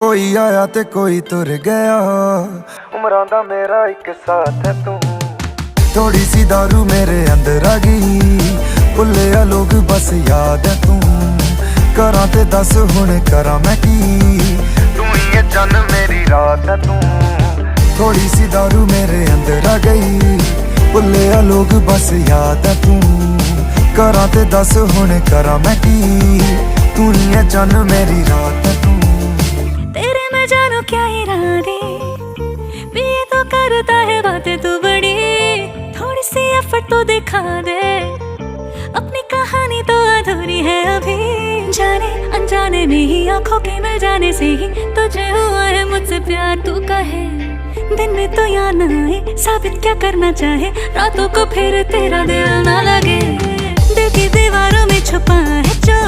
कोई आया ते कोई तुर गया, उमरां दा मेरा एक साथ है तू। थोड़ी सी दारू मेरे अंदर आ गई, भुल्लिया लोग बस याद है तू। करा ते दस हुण करा मैं की, तू ही है जन मेरी रात है तू। थोड़ी सी दारू मेरे अंदर आ गई, भुल्लिया लोग बस याद है तू। करा ते दस हुण करा मैं की, तू ही है जन मेरी रात है तू। तेरे मैं जानू क्या इरादे, भी ये तो करता है बातें तू बड़ी। थोड़ी सी एफर्ट तो दिखा दे, अपनी कहानी तो अधूरी है अभी। जाने अनजाने में ही आंखों के मिल जाने से ही तुझे हुआ है मुझसे प्यार। तू कहे दिन में तो याद न आए, साबित क्या करना चाहे रातों को फिर तेरा दिल ना लगे। दिल की दीवारों में छुपा है जो